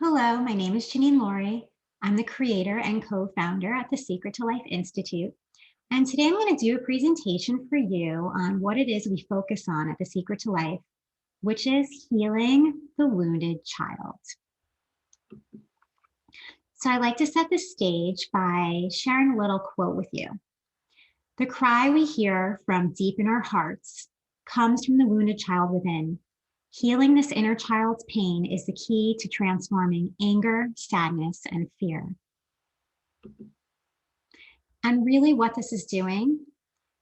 Hello, my name is Jenine Lori. I'm the creator and co-founder at the Secret to Life Institute. And today I'm going to do a presentation for you on what it is we focus on at the Secret to Life, which is healing the wounded child. So I like to set the stage by sharing a little quote with you. The cry we hear from deep in our hearts comes from the wounded child within. Healing this inner child's pain is the key to transforming anger, sadness, and fear. And really what this is doing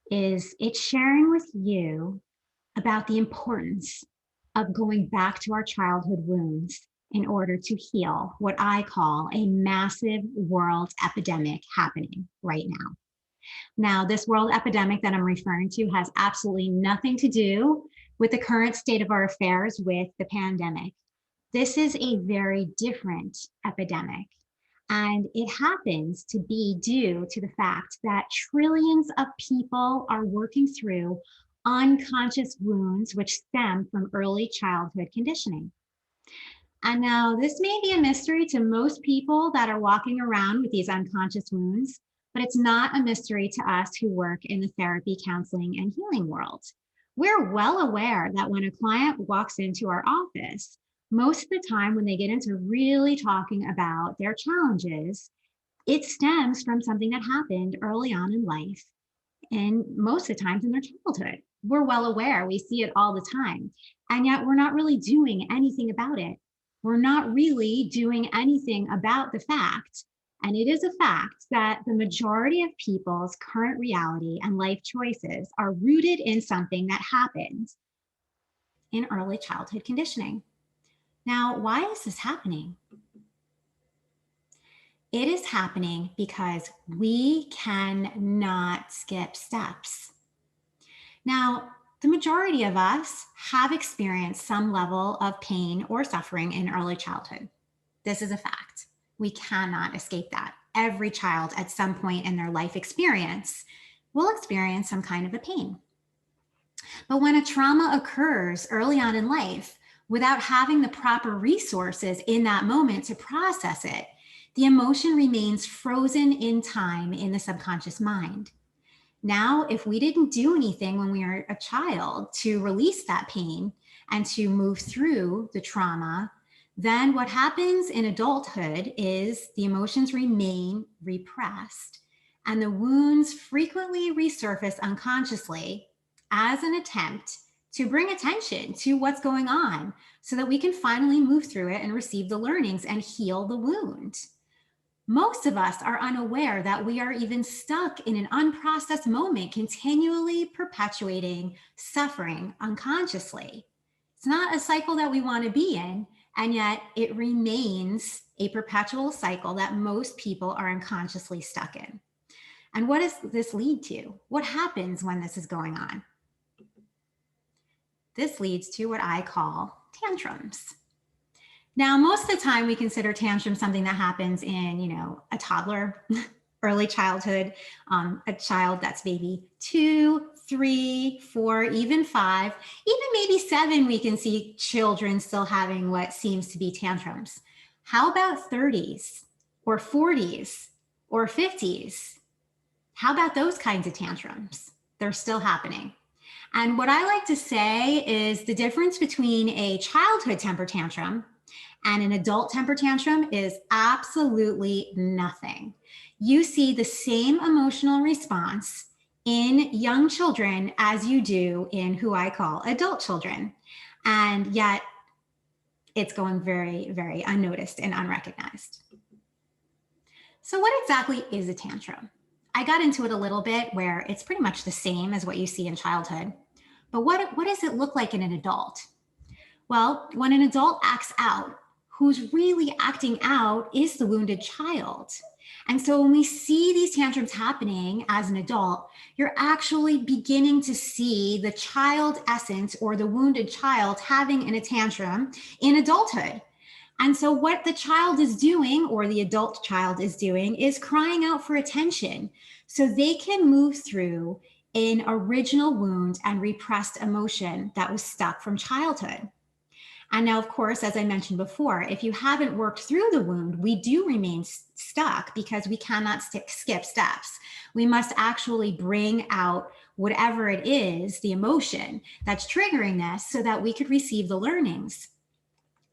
is it's sharing with you about the importance of going back to our childhood wounds in order to heal what I call a massive world epidemic happening right now. Now, this world epidemic that I'm referring to has absolutely nothing to do with the current state of our affairs with the pandemic. This is a very different epidemic, and it happens to be due to the fact that trillions of people are working through unconscious wounds which stem from early childhood conditioning. And now this may be a mystery to most people that are walking around with these unconscious wounds, but it's not a mystery to us who work in the therapy, counseling, and healing world. We're well aware that when a client walks into our office, most of the time when they get into really talking about their challenges, it stems from something that happened early on in life, and most of the times in their childhood. We're well aware, we see it all the time, and yet we're not really doing anything about it. We're not really doing anything about the fact, and it is a fact, that the majority of people's current reality and life choices are rooted in something that happened in early childhood conditioning. Now, why is this happening? It is happening because we cannot skip steps. Now, the majority of us have experienced some level of pain or suffering in early childhood. This is a fact. We cannot escape that. Every child at some point in their life experience will experience some kind of a pain. But when a trauma occurs early on in life, without having the proper resources in that moment to process it, the emotion remains frozen in time in the subconscious mind. Now, if we didn't do anything when we were a child to release that pain and to move through the trauma, then what happens in adulthood is the emotions remain repressed and the wounds frequently resurface unconsciously as an attempt to bring attention to what's going on so that we can finally move through it and receive the learnings and heal the wound. Most of us are unaware that we are even stuck in an unprocessed moment, continually perpetuating suffering unconsciously. It's not a cycle that we want to be in, and yet it remains a perpetual cycle that most people are unconsciously stuck in. And what does this lead to? What happens when this is going on? This leads to what I call tantrums. Now, most of the time we consider tantrums something that happens in, a toddler, early childhood, a child that's maybe 2, 3, 4, even 5, even maybe 7, we can see children still having what seems to be tantrums. How about 30s or 40s or 50s? How about those kinds of tantrums? They're still happening. And what I like to say is the difference between a childhood temper tantrum and an adult temper tantrum is absolutely nothing. You see the same emotional response in young children as you do in who I call adult children. And yet it's going very, very unnoticed and unrecognized. So what exactly is a tantrum? I got into it a little bit where it's pretty much the same as what you see in childhood. But what does it look like in an adult? Well, when an adult acts out, who's really acting out is the wounded child. And so when we see these tantrums happening as an adult, you're actually beginning to see the child essence or the wounded child having in a tantrum in adulthood. And so what the child is doing, or the adult child is doing, is crying out for attention so they can move through an original wound and repressed emotion that was stuck from childhood. And now, of course, as I mentioned before, if you haven't worked through the wound, we do remain stuck because we cannot skip steps. We must actually bring out whatever it is, the emotion that's triggering this, so that we could receive the learnings.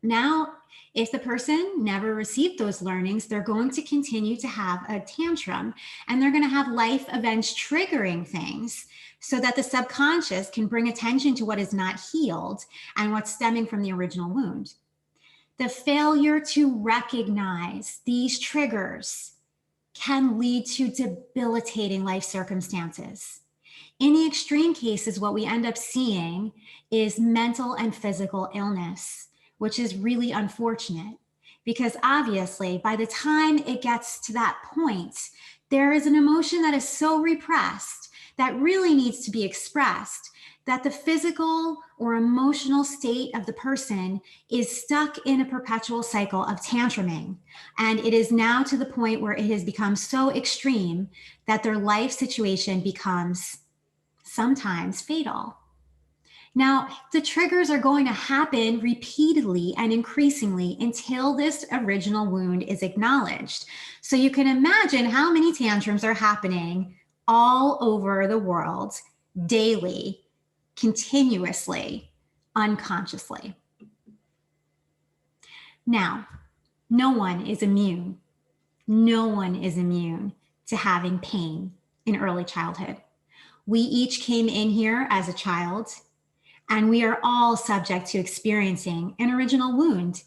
Now, if the person never received those learnings, they're going to continue to have a tantrum, and they're going to have life events triggering things so that the subconscious can bring attention to what is not healed and what's stemming from the original wound. The failure to recognize these triggers can lead to debilitating life circumstances. In the extreme cases, what we end up seeing is mental and physical illness, which is really unfortunate because obviously by the time it gets to that point, there is an emotion that is so repressed that really needs to be expressed that the physical or emotional state of the person is stuck in a perpetual cycle of tantruming. And it is now to the point where it has become so extreme that their life situation becomes sometimes fatal. Now, the triggers are going to happen repeatedly and increasingly until this original wound is acknowledged. So you can imagine how many tantrums are happening all over the world daily, continuously, unconsciously. Now, no one is immune. No one is immune to having pain in early childhood. We each came in here as a child, and we are all subject to experiencing an original wound.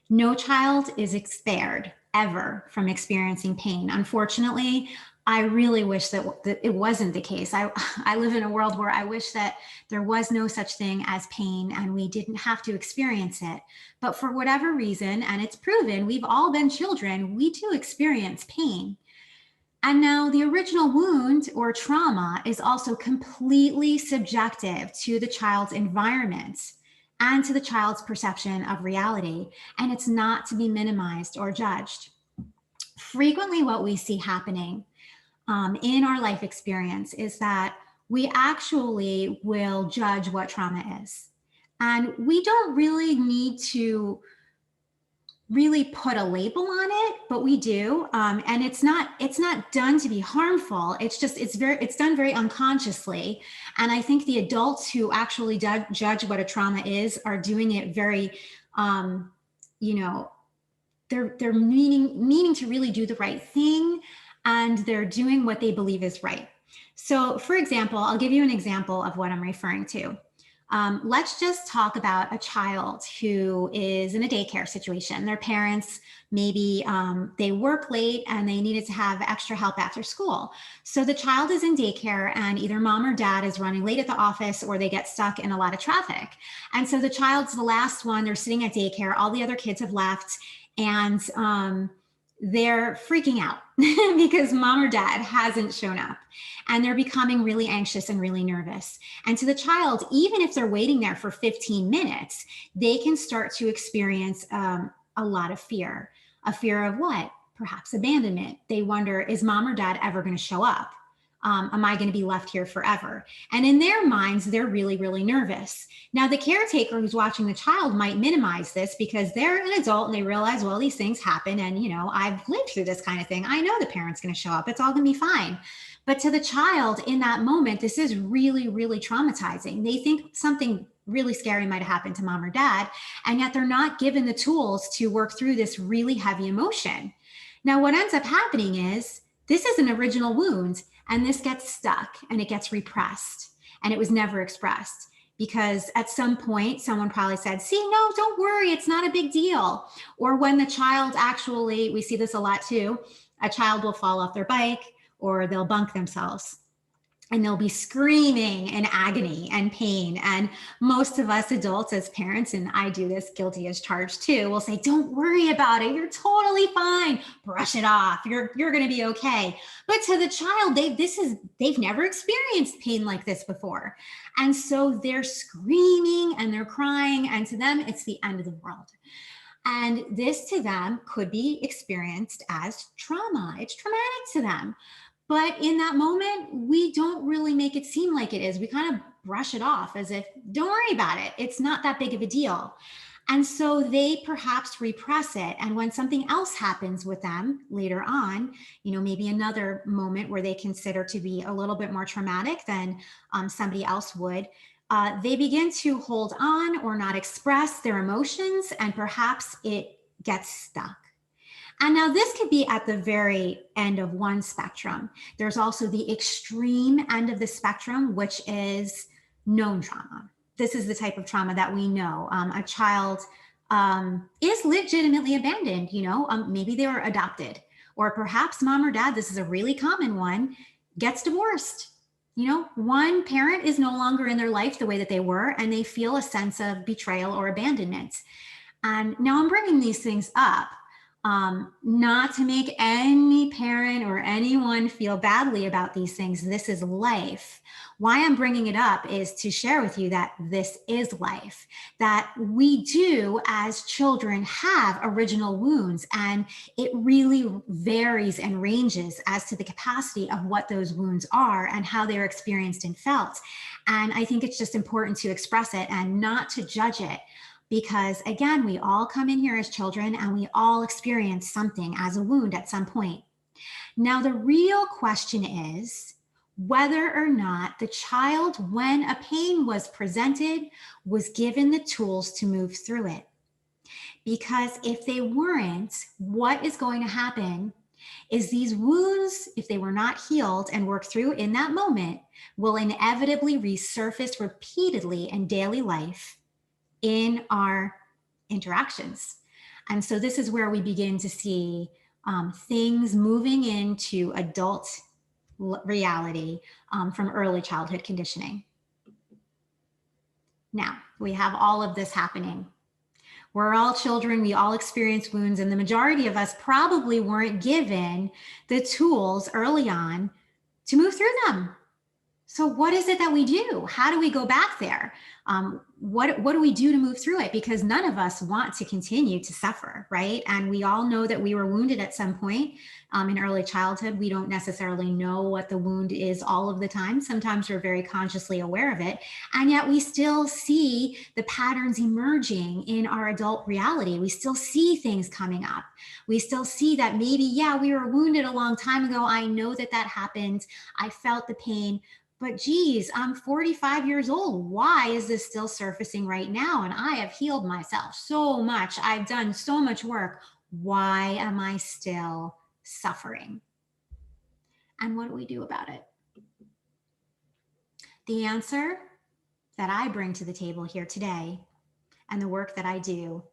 No child is spared ever from experiencing pain. Unfortunately, I really wish that it wasn't the case. I live in a world where I wish that there was no such thing as pain and we didn't have to experience it. But for whatever reason, and it's proven, we've all been children, we do experience pain. And now the original wound or trauma is also completely subjective to the child's environment and to the child's perception of reality, and it's not to be minimized or judged. Frequently, what we see happening in our life experience is that we actually will judge what trauma is. And we don't really need to really put a label on it, but we do. And it's not done to be harmful. It's done very unconsciously. And I think the adults who actually judge what a trauma is are doing it very, they're meaning to really do the right thing, and they're doing what they believe is right. So for example, I'll give you an example of what I'm referring to. Let's just talk about a child who is in a daycare situation. Their parents, maybe they work late and they needed to have extra help after school. So the child is in daycare and either mom or dad is running late at the office or they get stuck in a lot of traffic. And so the child's the last one, they're sitting at daycare, all the other kids have left, and they're freaking out because mom or dad hasn't shown up, and they're becoming really anxious and really nervous. And to the child, even if they're waiting there for 15 minutes, they can start to experience a lot of fear. A fear of what? Perhaps abandonment. They wonder, is mom or dad ever going to show up? Am I going to be left here forever? And in their minds, they're really, really nervous. Now, the caretaker who's watching the child might minimize this because they're an adult and they realize, well, these things happen. And, I've lived through this kind of thing. I know the parent's going to show up. It's all going to be fine. But to the child in that moment, this is really, really traumatizing. They think something really scary might have happened to mom or dad, and yet they're not given the tools to work through this really heavy emotion. Now, what ends up happening is this is an original wound, and this gets stuck and it gets repressed, and it was never expressed because at some point someone probably said, see, no, don't worry, it's not a big deal. Or when the child actually, we see this a lot too, a child will fall off their bike or they'll bunk themselves and they'll be screaming in agony and pain. And most of us adults as parents, and I do this, guilty as charged too, will say, don't worry about it. You're totally fine. Brush it off. You're going to be okay. But to the child, they've never experienced pain like this before. And so they're screaming and they're crying. And to them, it's the end of the world. And this to them could be experienced as trauma. It's traumatic to them. But in that moment, we don't really make it seem like it is. We kind of brush it off as if, don't worry about it. It's not that big of a deal. And so they perhaps repress it. And when something else happens with them later on, maybe another moment where they consider to be a little bit more traumatic than somebody else would, they begin to hold on or not express their emotions, and perhaps it gets stuck. And now this could be at the very end of one spectrum. There's also the extreme end of the spectrum, which is known trauma. This is the type of trauma that we know. A child is legitimately abandoned, maybe they were adopted, or perhaps mom or dad, this is a really common one, gets divorced. One parent is no longer in their life the way that they were, and they feel a sense of betrayal or abandonment. And now I'm bringing these things up not to make any parent or anyone feel badly about these things. This is life. Why I'm bringing it up is to share with you that this is life, that we do as children have original wounds, and it really varies and ranges as to the capacity of what those wounds are and how they're experienced and felt. And I think it's just important to express it and not to judge it. Because again, we all come in here as children and we all experience something as a wound at some point. Now, the real question is whether or not the child, when a pain was presented, was given the tools to move through it. Because if they weren't, what is going to happen is these wounds, if they were not healed and worked through in that moment, will inevitably resurface repeatedly in daily life in our interactions. And so this is where we begin to see things moving into adult reality from early childhood conditioning. Now, we have all of this happening. We're all children, we all experience wounds, and the majority of us probably weren't given the tools early on to move through them. So what is it that we do? How do we go back there? What do we do to move through it? Because none of us want to continue to suffer, right? And we all know that we were wounded at some point in early childhood. We don't necessarily know what the wound is all of the time. Sometimes we're very consciously aware of it. And yet we still see the patterns emerging in our adult reality. We still see things coming up. We still see that maybe, yeah, we were wounded a long time ago. I know that that happened. I felt the pain. But geez, I'm 45 years old. Why is this still surfacing right now? And I have healed myself so much. I've done so much work. Why am I still suffering? And what do we do about it? The answer that I bring to the table here today, and the work that I do,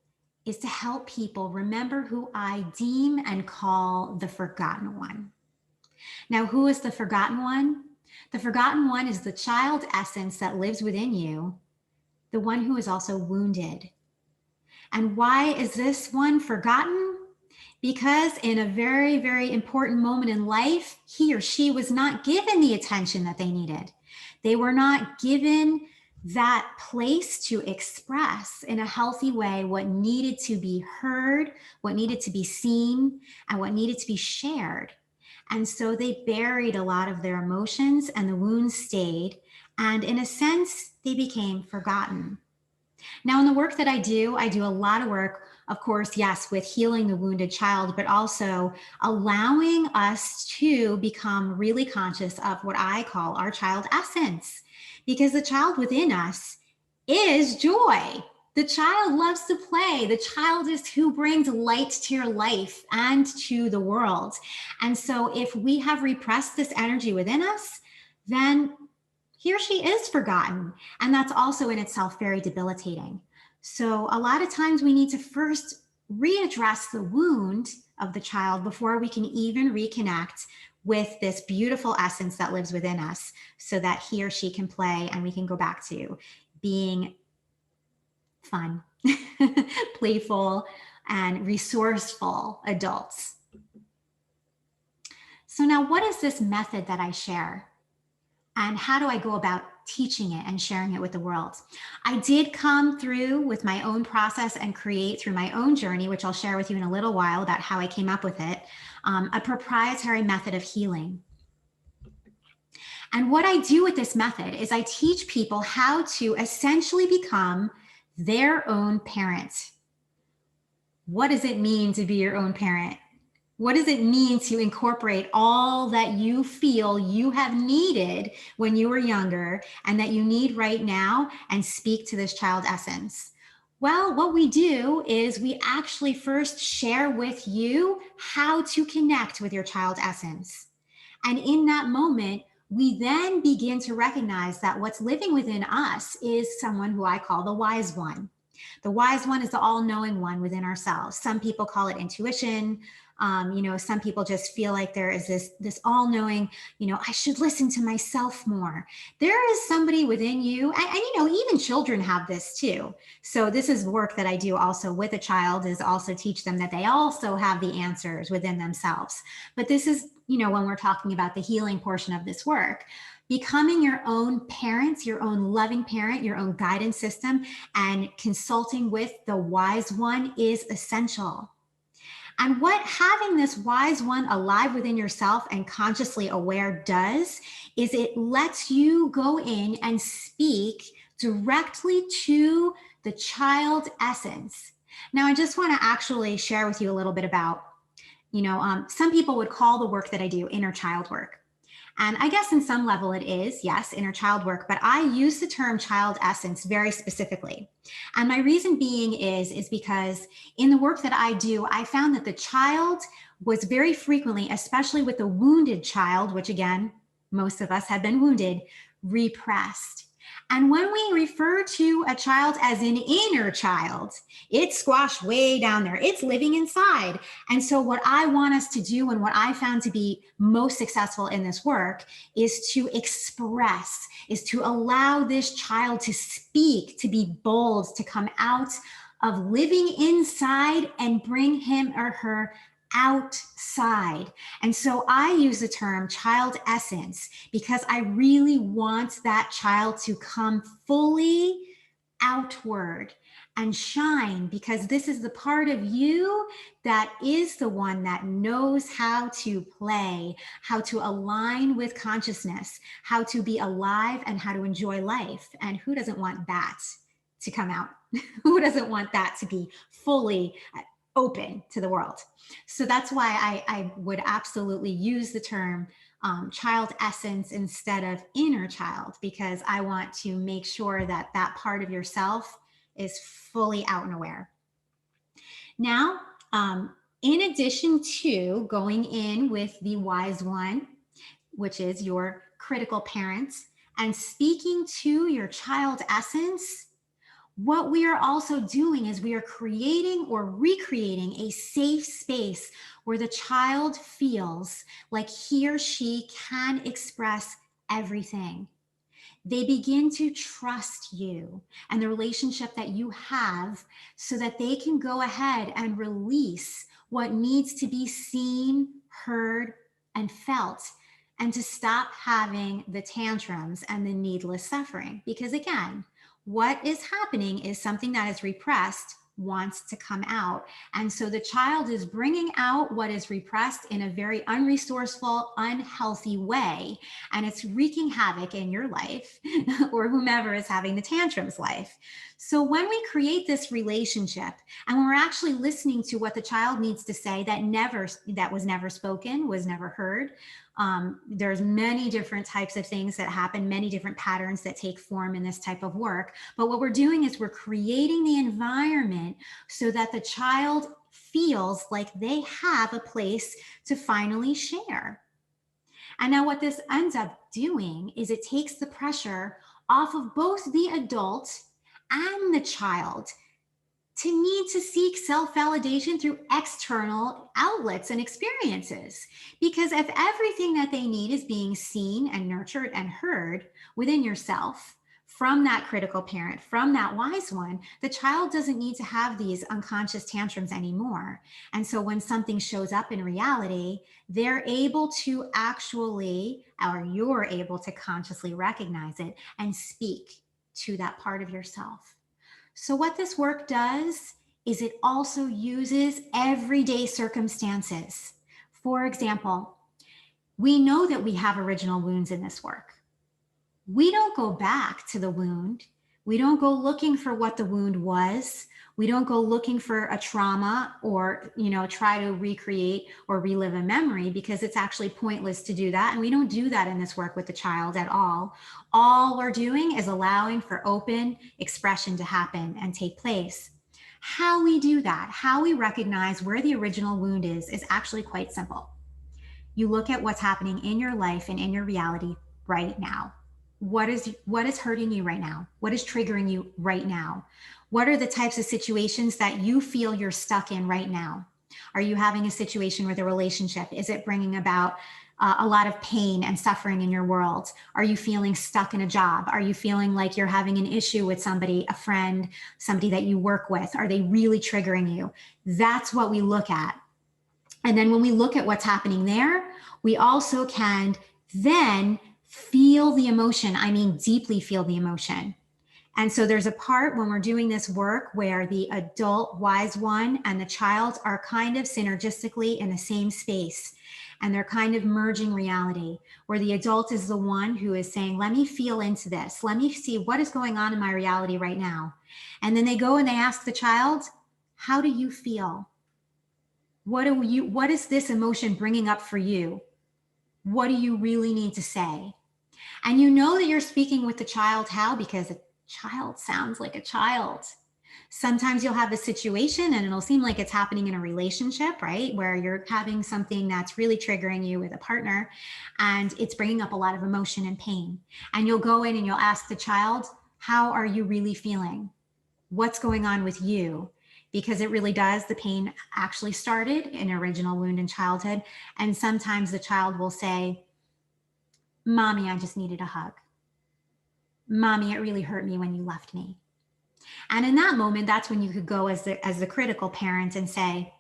is to help people remember who I deem and call the forgotten one. Now, who is the forgotten one? The forgotten one is the child essence that lives within you, the one who is also wounded. And why is this one forgotten? Because in a very, very important moment in life, he or she was not given the attention that they needed. They were not given that place to express in a healthy way what needed to be heard, what needed to be seen, and what needed to be shared. And so they buried a lot of their emotions, and the wounds stayed. And in a sense, they became forgotten. Now, in the work that I do a lot of work, of course, yes, with healing the wounded child, but also allowing us to become really conscious of what I call our child essence, because the child within us is joy. The child loves to play. The child is who brings light to your life and to the world. And so if we have repressed this energy within us, then he or she is forgotten. And that's also in itself very debilitating. So a lot of times we need to first readdress the wound of the child before we can even reconnect with this beautiful essence that lives within us, so that he or she can play and we can go back to being fun, playful, and resourceful adults. So now, what is this method that I share? And how do I go about teaching it and sharing it with the world? I did come through with my own process and create through my own journey, which I'll share with you in a little while about how I came up with it, a proprietary method of healing. And what I do with this method is I teach people how to essentially become their own parent. What does it mean to be your own parent? What does it mean to incorporate all that you feel you have needed when you were younger and that you need right now and speak to this child essence? Well, what we do is we actually first share with you how to connect with your child essence. And in that moment, we then begin to recognize that what's living within us is someone who I call the wise one. The wise one is the all-knowing one within ourselves. Some people call it intuition. Some people just feel like there is this all-knowing, I should listen to myself more. There is somebody within you, and even children have this too. So this is work that I do also with a child, is also teach them that they also have the answers within themselves. But this is, when we're talking about the healing portion of this work, becoming your own parents, your own loving parent, your own guidance system, and consulting with the wise one is essential. And what having this wise one alive within yourself and consciously aware does is it lets you go in and speak directly to the child essence. Now, I just want to actually share with you a little bit about, some people would call the work that I do inner child work. And I guess in some level it is, yes, inner child work, but I use the term child essence very specifically. And my reason being is because in the work that I do, I found that the child was very frequently, especially with the wounded child, which again, most of us have been wounded, repressed. And when we refer to a child as an inner child, it's squashed way down there. It's living inside. And so what I want us to do, and what I found to be most successful in this work, is to express, is to allow this child to speak, to be bold, to come out of living inside and bring him or her outside. And so I use the term child essence because I really want that child to come fully outward and shine, because this is the part of you that is the one that knows how to play, how to align with consciousness, how to be alive, and how to enjoy life. And who doesn't want that to come out? Who doesn't want that to be fully open to the world? So that's why I would absolutely use the term child essence instead of inner child, because I want to make sure that that part of yourself is fully out and aware. Now, in addition to going in with the wise one, which is your critical parent, and speaking to your child essence, what we are also doing is we are creating or recreating a safe space where the child feels like he or she can express everything. They begin to trust you and the relationship that you have, so that they can go ahead and release what needs to be seen, heard, and felt, and to stop having the tantrums and the needless suffering. Because again, what is happening is something that is repressed wants to come out. And so the child is bringing out what is repressed in a very unresourceful, unhealthy way. And it's wreaking havoc in your life or whomever is having the tantrums life. So when we create this relationship and when we're actually listening to what the child needs to say that was never spoken, was never heard, there's many different types of things that happen, many different patterns that take form in this type of work. But what we're doing is we're creating the environment so that the child feels like they have a place to finally share. And now what this ends up doing is it takes the pressure off of both the adult and the child to need to seek self-validation through external outlets and experiences. Because if everything that they need is being seen and nurtured and heard within yourself, from that critical parent, from that wise one, the child doesn't need to have these unconscious tantrums anymore. And so when something shows up in reality, they're able to actually, or you're able to consciously recognize it and speak to that part of yourself. So what this work does is it also uses everyday circumstances. For example, we know that we have original wounds in this work. We don't go back to the wound. We don't go looking for what the wound was. We don't go looking for a trauma or, try to recreate or relive a memory, because it's actually pointless to do that. And we don't do that in this work with the child at all. All we're doing is allowing for open expression to happen and take place. How we do that, how we recognize where the original wound is actually quite simple. You look at what's happening in your life and in your reality right now. What is hurting you right now? What is triggering you right now? What are the types of situations that you feel you're stuck in right now? Are you having a situation with a relationship? Is it bringing about a lot of pain and suffering in your world? Are you feeling stuck in a job? Are you feeling like you're having an issue with somebody, a friend, somebody that you work with? Are they really triggering you? That's what we look at. And then when we look at what's happening there, we also can then feel the emotion. I mean, deeply feel the emotion. And so there's a part when we're doing this work where the adult wise one and the child are kind of synergistically in the same space. And they're kind of merging reality, where the adult is the one who is saying, let me feel into this. Let me see what is going on in my reality right now. And then they go and they ask the child, how do you feel? What is this emotion bringing up for you? What do you really need to say? And you know that you're speaking with the child. How? Because a child sounds like a child. Sometimes you'll have a situation and it'll seem like it's happening in a relationship, right? Where you're having something that's really triggering you with a partner and it's bringing up a lot of emotion and pain. And you'll go in and you'll ask the child, how are you really feeling? What's going on with you? Because it really does. The pain actually started in original wound in childhood. And sometimes the child will say, Mommy, I just needed a hug. Mommy, it really hurt me when you left me. And in that moment, that's when you could go as the critical parent and say,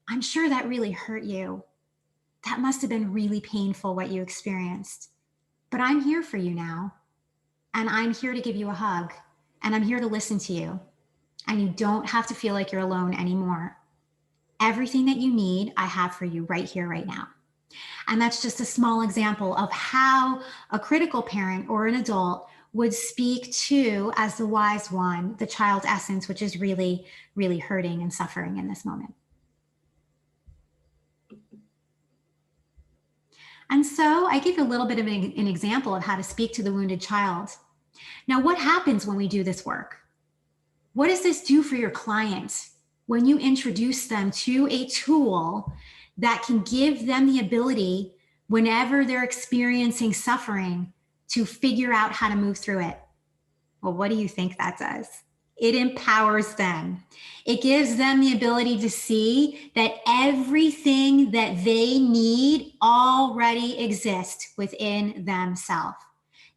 I'm sure that really hurt you. That must have been really painful what you experienced. But I'm here for you now. And I'm here to give you a hug. And I'm here to listen to you. And you don't have to feel like you're alone anymore. Everything that you need, I have for you right here, right now. And that's just a small example of how a critical parent or an adult would speak to, as the wise one, the child essence, which is really, really hurting and suffering in this moment. And so I give you a little bit of an example of how to speak to the wounded child. Now, what happens when we do this work? What does this do for your client when you introduce them to a tool that can give them the ability, whenever they're experiencing suffering, to figure out how to move through it? Well, what do you think that does? It empowers them. It gives them the ability to see that everything that they need already exists within themselves.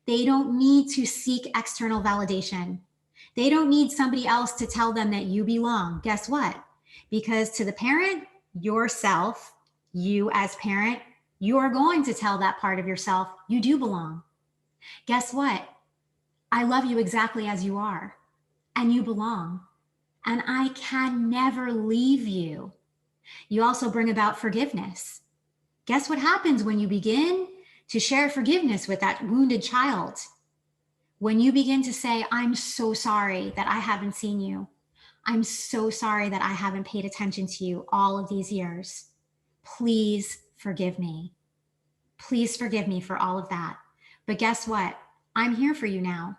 They don't need to seek external validation. They don't need somebody else to tell them that you belong. Guess what? Because to the parent, yourself, you as parent, you are going to tell that part of yourself, you do belong. Guess what? I love you exactly as you are, and you belong. And I can never leave you. You also bring about forgiveness. Guess what happens when you begin to share forgiveness with that wounded child? When you begin to say, I'm so sorry that I haven't seen you. I'm so sorry that I haven't paid attention to you all of these years. Please forgive me. Please forgive me for all of that. But guess what? I'm here for you now.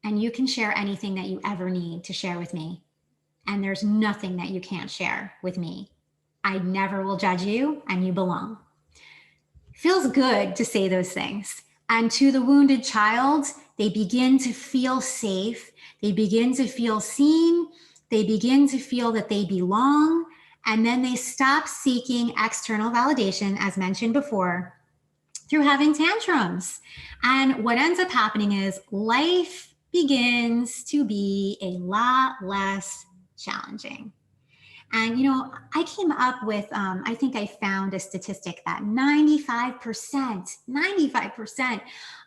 And you can share anything that you ever need to share with me. And there's nothing that you can't share with me. I never will judge you, and you belong. Feels good to say those things. And to the wounded child, they begin to feel safe. They begin to feel seen. They begin to feel that they belong. And then they stop seeking external validation, as mentioned before, through having tantrums. And what ends up happening is life begins to be a lot less challenging. And, I came up with, I think I found a statistic that 95%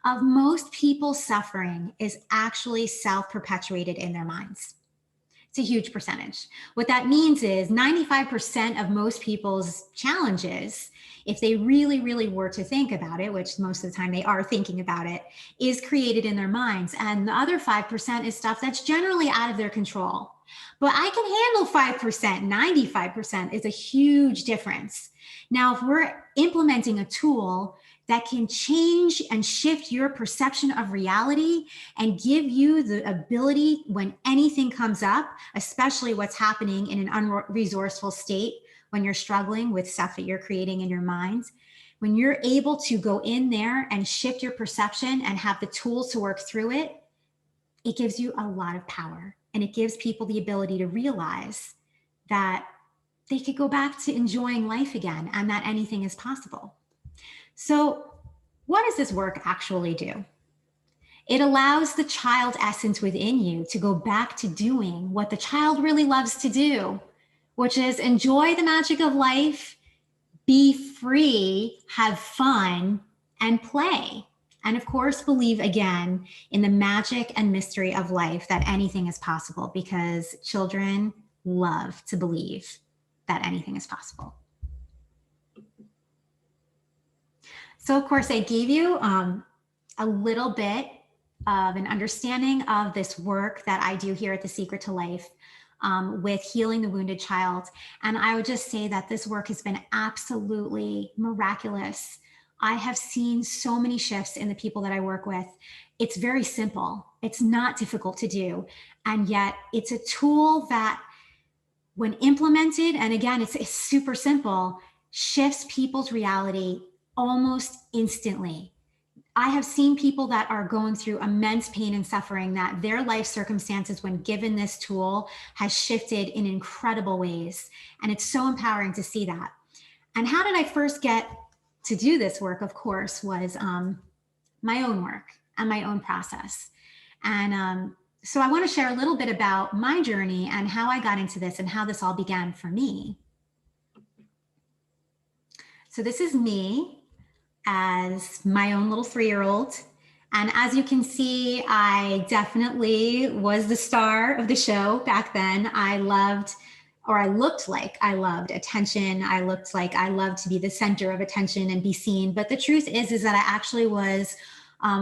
of most people's suffering is actually self-perpetuated in their minds. It's a huge percentage. What that means is 95% of most people's challenges, if they really, really were to think about it, which most of the time they are thinking about it, is created in their minds. And the other 5% is stuff that's generally out of their control. But I can handle 5%, 95% is a huge difference. Now, if we're implementing a tool that can change and shift your perception of reality and give you the ability when anything comes up, especially what's happening in an unresourceful state, when you're struggling with stuff that you're creating in your mind, when you're able to go in there and shift your perception and have the tools to work through it, it gives you a lot of power. And it gives people the ability to realize that they could go back to enjoying life again and that anything is possible. So what does this work actually do? It allows the child essence within you to go back to doing what the child really loves to do, which is enjoy the magic of life, be free, have fun, and play. And of course, believe again in the magic and mystery of life, that anything is possible, because children love to believe that anything is possible. So of course, I gave you a little bit of an understanding of this work that I do here at The Secret to Life with healing the wounded child. And I would just say that this work has been absolutely miraculous. I have seen so many shifts in the people that I work with. It's very simple. It's not difficult to do. And yet it's a tool that, when implemented, and again, it's super simple, shifts people's reality almost instantly. I have seen people that are going through immense pain and suffering, that their life circumstances, when given this tool, has shifted in incredible ways. And it's so empowering to see that. And how did I first get to do this work? Of course, was my own work and my own process. And so I want to share a little bit about my journey and how I got into this and how this all began for me. So this is me as my own little 3-year-old. And as you can see, I definitely was the star of the show back then. I loved, or I looked like I loved attention. I looked like I loved to be the center of attention and be seen. But the truth is that I actually was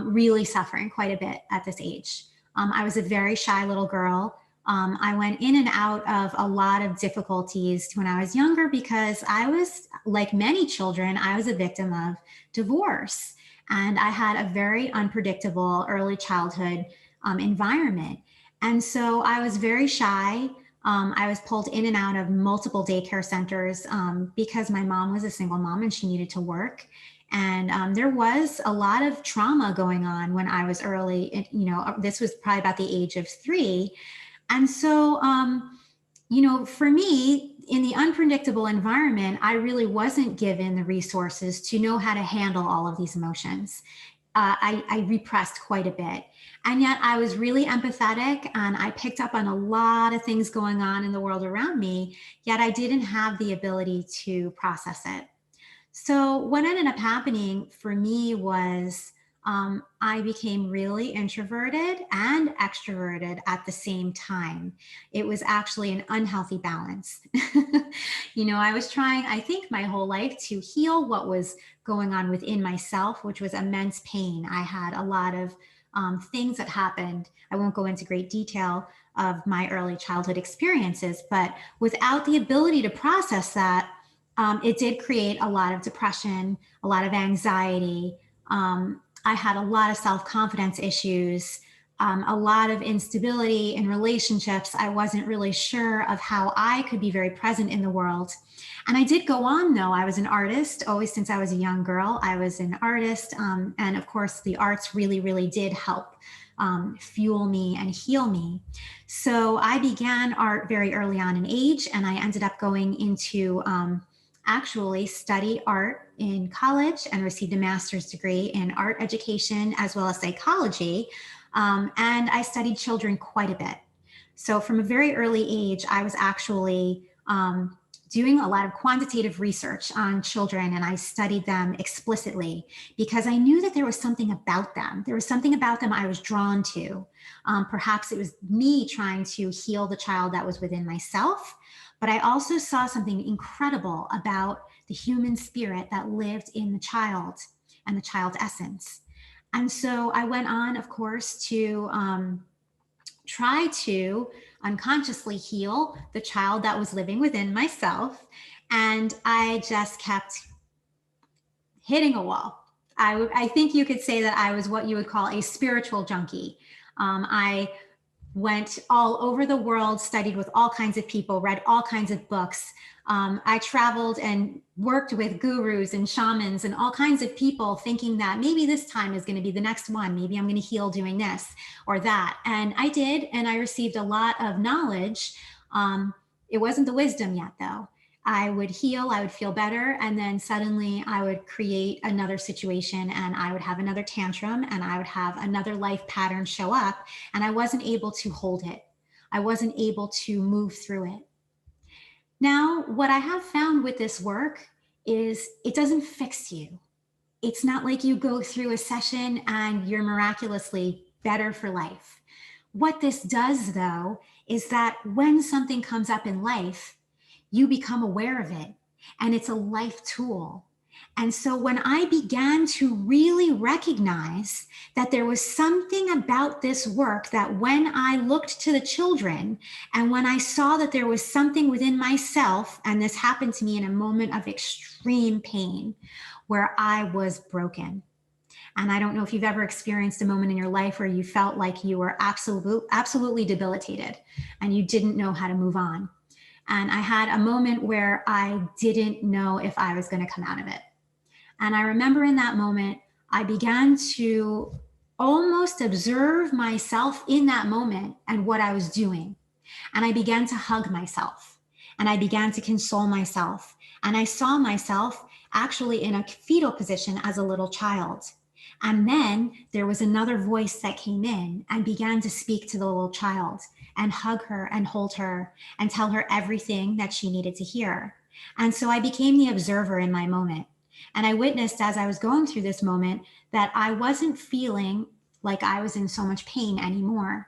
really suffering quite a bit at this age. I was a very shy little girl. I went in and out of a lot of difficulties when I was younger, because I was, like many children, I was a victim of divorce. And I had a very unpredictable early childhood environment. And so I was very shy. I was pulled in and out of multiple daycare centers because my mom was a single mom and she needed to work. And there was a lot of trauma going on when I was early. This was probably about the age of 3. And so, for me, in the unpredictable environment, I really wasn't given the resources to know how to handle all of these emotions. I repressed quite a bit. And yet I was really empathetic, and I picked up on a lot of things going on in the world around me, yet I didn't have the ability to process it. So what ended up happening for me was I became really introverted and extroverted at the same time. It was actually an unhealthy balance. I was trying, I think, my whole life to heal what was going on within myself, which was immense pain. I had a lot of things that happened. I won't go into great detail of my early childhood experiences, but without the ability to process that, it did create a lot of depression, a lot of anxiety. I had a lot of self-confidence issues, a lot of instability in relationships. I wasn't really sure of how I could be very present in the world. And I did go on, though. I was an artist always since I was a young girl. I was an artist. And of course, the arts really, really did help fuel me and heal me. So I began art very early on in age, and I ended up going into actually study art in college and received a master's degree in art education as well as psychology. And I studied children quite a bit. So from a very early age, I was actually doing a lot of quantitative research on children, and I studied them explicitly because I knew that there was something about them. There was something about them I was drawn to. Perhaps it was me trying to heal the child that was within myself, but I also saw something incredible about the human spirit that lived in the child and the child's essence. And so I went on, of course, to try to unconsciously heal the child that was living within myself. And I just kept hitting a wall. I think you could say that I was what you would call a spiritual junkie. I went all over the world, studied with all kinds of people, read all kinds of books. I traveled and worked with gurus and shamans and all kinds of people, thinking that maybe this time is going to be the next one. Maybe I'm going to heal doing this or that. And I did, and I received a lot of knowledge. It wasn't the wisdom yet, though. I would heal, I would feel better, and then suddenly I would create another situation and I would have another tantrum and I would have another life pattern show up, and I wasn't able to hold it. I wasn't able to move through it. Now, what I have found with this work is it doesn't fix you. It's not like you go through a session and you're miraculously better for life. What this does, though, is that when something comes up in life, you become aware of it, and it's a life tool. And so when I began to really recognize that there was something about this work, that when I looked to the children and when I saw that there was something within myself, and this happened to me in a moment of extreme pain where I was broken. And I don't know if you've ever experienced a moment in your life where you felt like you were absolutely debilitated and you didn't know how to move on. And I had a moment where I didn't know if I was going to come out of it. And I remember in that moment, I began to almost observe myself in that moment and what I was doing. And I began to hug myself and I began to console myself. And I saw myself actually in a fetal position as a little child. And then there was another voice that came in and began to speak to the little child and hug her and hold her and tell her everything that she needed to hear. And so I became the observer in my moment. And I witnessed as I was going through this moment that I wasn't feeling like I was in so much pain anymore.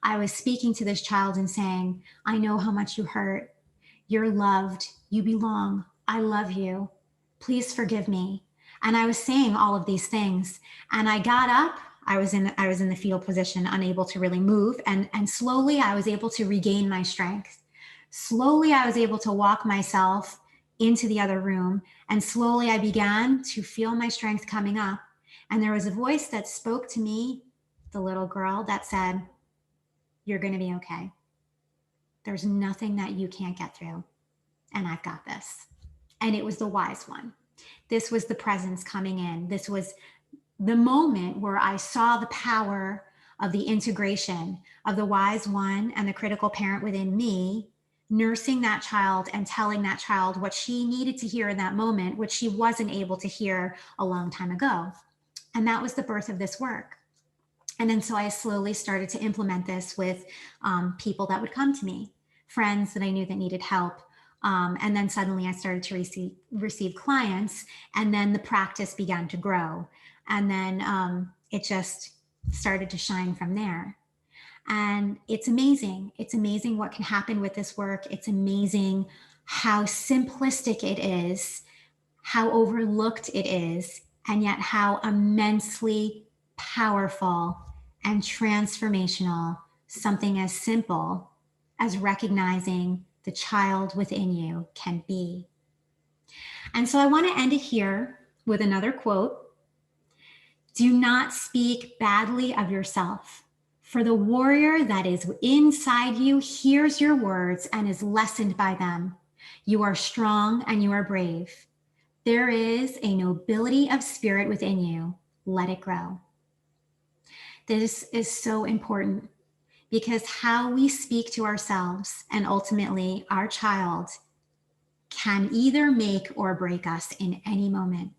I was speaking to this child and saying, I know how much you hurt. You're loved. You belong. I love you. Please forgive me. And I was saying all of these things. And I got up. I was in the fetal position, unable to really move. And slowly I was able to regain my strength. Slowly I was able to walk myself into the other room. And slowly I began to feel my strength coming up. And there was a voice that spoke to me, the little girl, that said, you're going to be okay. There's nothing that you can't get through. And I've got this. And it was the wise one. This was the presence coming in. This was the moment where I saw the power of the integration of the wise one and the critical parent within me, nursing that child and telling that child what she needed to hear in that moment, which she wasn't able to hear a long time ago. And that was the birth of this work. And then so I slowly started to implement this with people that would come to me, friends that I knew that needed help. And then suddenly I started to receive clients, and then the practice began to grow. And then it just started to shine from there. And it's amazing. It's amazing what can happen with this work. It's amazing how simplistic it is, how overlooked it is, and yet how immensely powerful and transformational something as simple as recognizing the child within you can be. And so I want to end it here with another quote. Do not speak badly of yourself, for the warrior that is inside you hears your words and is lessened by them. You are strong and you are brave. There is a nobility of spirit within you. Let it grow. This is so important, because how we speak to ourselves and ultimately our child can either make or break us in any moment.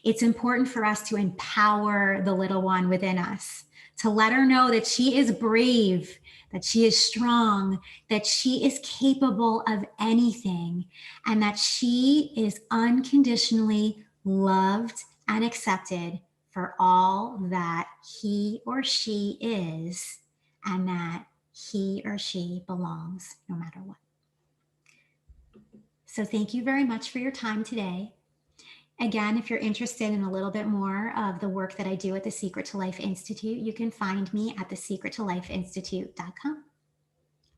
It's important for us to empower the little one within us, to let her know that she is brave, that she is strong, that she is capable of anything, and that she is unconditionally loved and accepted for all that he or she is, and that he or she belongs no matter what. So thank you very much for your time today. Again, if you're interested in a little bit more of the work that I do at the Secret to Life Institute, you can find me at thesecrettolifeinstitute.com.